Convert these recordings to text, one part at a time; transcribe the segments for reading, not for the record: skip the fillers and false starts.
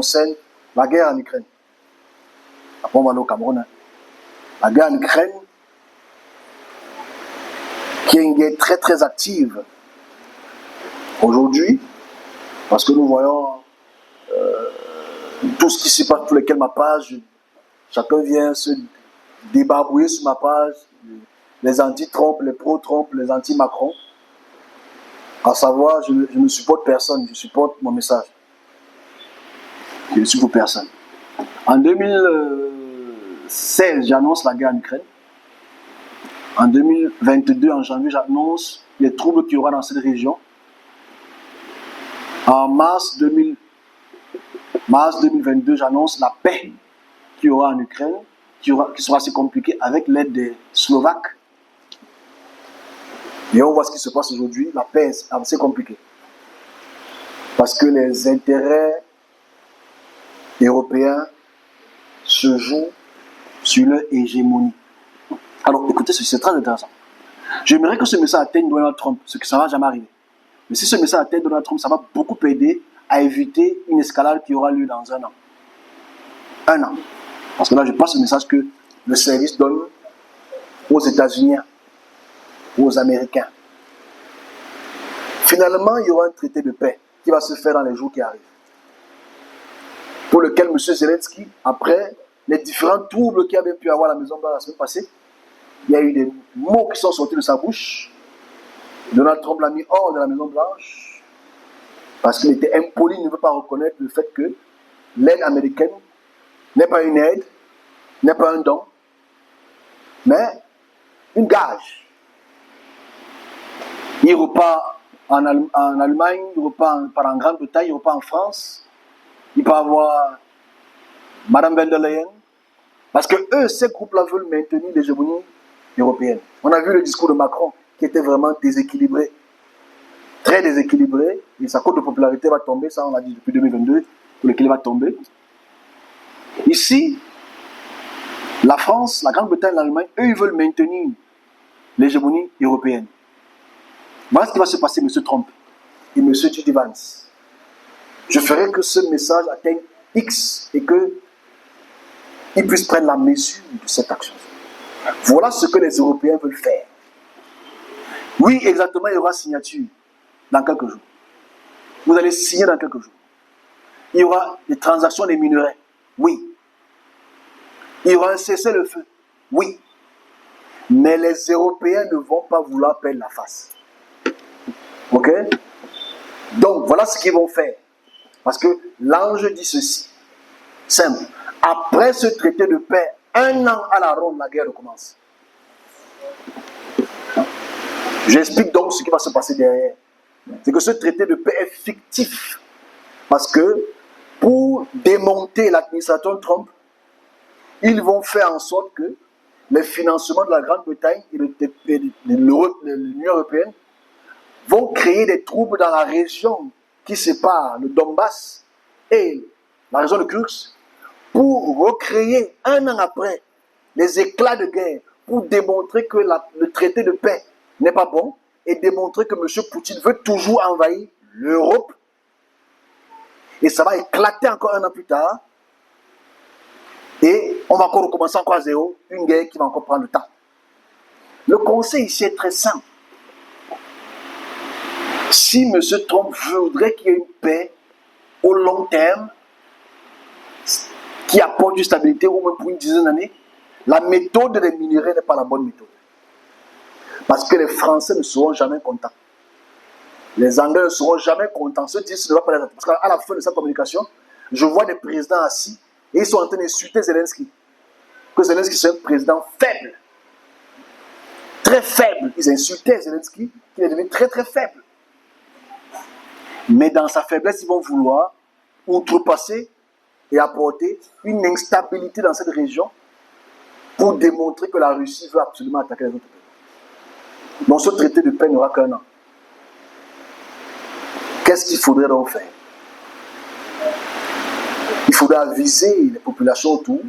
concerne la guerre en Ukraine. Après, on va aller au Cameroun. La guerre en Ukraine, qui est une guerre très très active aujourd'hui, parce que nous voyons tout ce qui se passe pour lesquels ma page, chacun vient se débarbouiller sur ma page, les anti-Trump, les pro-Trump, les anti-Macron. À savoir, je ne supporte personne, je supporte mon message. Je ne supporte personne. En 2016, j'annonce la guerre en Ukraine. En 2022, en janvier, j'annonce les troubles qu'il y aura dans cette région. En mars 2022, j'annonce la paix qu'il y aura en Ukraine, qui sera assez compliquée avec l'aide des Slovaques. Et on voit ce qui se passe aujourd'hui, la paix est assez compliquée. Parce que les intérêts européens se jouent sur leur hégémonie. Alors écoutez, c'est très intéressant. J'aimerais que ce message atteigne Donald Trump, ce que ça ne va jamais arriver. Mais si ce message atteigne Donald Trump, ça va beaucoup aider à éviter une escalade qui aura lieu dans un an. Un an. Parce que là, je passe le message que le service donne aux États-Unis, aux Américains. Finalement, il y aura un traité de paix qui va se faire dans les jours qui arrivent. Pour lequel M. Zelensky, après les différents troubles qu'il avait pu avoir à la Maison Blanche la semaine passée, il y a eu des mots qui sont sortis de sa bouche. Donald Trump l'a mis hors de la Maison Blanche parce qu'il était impoli, il ne veut pas reconnaître le fait que l'aide américaine n'est pas une aide, n'est pas un don, mais une gage. Il repart en Allemagne, il repart en Grande-Bretagne, il repart en France, il peut avoir Madame von der Leyen, parce que eux, ces groupes-là veulent maintenir l'hégémonie européenne. On a vu le discours de Macron qui était vraiment déséquilibré, très déséquilibré, et sa cote de popularité va tomber, ça on l'a dit depuis 2022, pour lequel il va tomber. Ici, la France, la Grande-Bretagne, l'Allemagne, eux, ils veulent maintenir l'hégémonie européenne. Voilà ce qui va se passer, M. Trump et M. J.D. Vance. Je ferai que ce message atteigne X et qu'ils puissent prendre la mesure de cette action. Voilà ce que les Européens veulent faire. Oui, exactement, il y aura signature dans quelques jours. Vous allez signer dans quelques jours. Il y aura des transactions des minerais. Oui. Il y aura un cessez-le-feu. Oui. Mais les Européens ne vont pas vouloir perdre la face. Ok? Donc, voilà ce qu'ils vont faire. Parce que l'ange dit ceci. Simple. Après ce traité de paix, un an à la ronde, la guerre recommence. J'explique donc ce qui va se passer derrière. C'est que ce traité de paix est fictif. Parce que pour démonter l'administration Trump, ils vont faire en sorte que les financements de la Grande-Bretagne et de l'Union européenne vont créer des troubles dans la région qui sépare le Donbass et la région de Kursk pour recréer un an après les éclats de guerre pour démontrer que le traité de paix n'est pas bon et démontrer que M. Poutine veut toujours envahir l'Europe. Et ça va éclater encore un an plus tard. Et on va encore recommencer encore à zéro, une guerre qui va encore prendre le temps. Le conseil ici est très simple. Si M. Trump voudrait qu'il y ait une paix au long terme, qui apporte une stabilité au moins pour une dizaine d'années, la méthode des minerais n'est pas la bonne méthode. Parce que les Français ne seront jamais contents. Les Anglais ne seront jamais contents. Ceux qui disent ne va pas les attendre. Parce qu'à la fin de cette communication, je vois des présidents assis et ils sont en train d'insulter Zelensky. Que Zelensky c'est un président faible. Très faible. Ils insultaient Zelensky, qui est devenu très très faible. Mais dans sa faiblesse, ils vont vouloir outrepasser et apporter une instabilité dans cette région pour démontrer que la Russie veut absolument attaquer les autres pays. Donc ce traité de paix n'aura qu'un an. Qu'est-ce qu'il faudrait donc faire? Il faudrait aviser les populations autour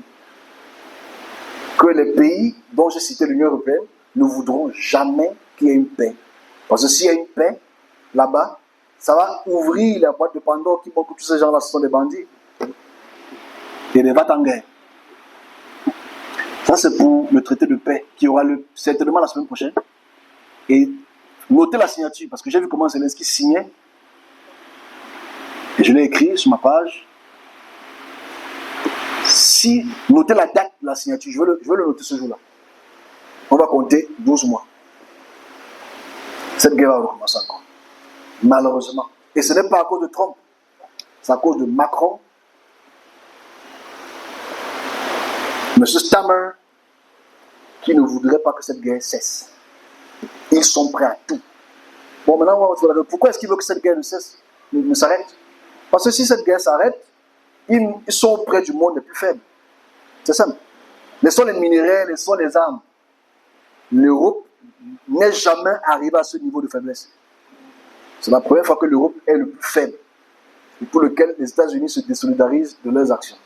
que les pays dont j'ai cité l'Union européenne ne voudront jamais qu'il y ait une paix. Parce que s'il y a une paix, là-bas, ça va ouvrir la boîte de Pandore qui montre que tous ces gens-là sont des bandits. et les va en guerre. Ça, c'est pour le traité de paix qui aura lieu certainement la semaine prochaine. Et notez la signature, parce que j'ai vu comment Zelensky signait. Et je l'ai écrit sur ma page. Si, notez la date de la signature, je veux le noter ce jour-là. On va compter 12 mois. Cette guerre va recommencer encore. Malheureusement. Et ce n'est pas à cause de Trump. C'est à cause de Macron. Monsieur Stammer, qui ne voudrait pas que cette guerre cesse. Ils sont prêts à tout. Bon, maintenant, on va voir pourquoi est-ce qu'ils veulent que cette guerre ne cesse, ne s'arrête? Parce que si cette guerre s'arrête, ils sont près du monde les plus faibles. C'est simple. Laissons les minerais, laissons les armes. L'Europe n'est jamais arrivée à ce niveau de faiblesse. C'est la première fois que l'Europe est le plus faible. Et pour lequel les États-Unis se désolidarisent de leurs actions.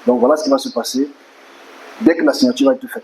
Donc voilà ce qui va se passer dès que la signature va être faite.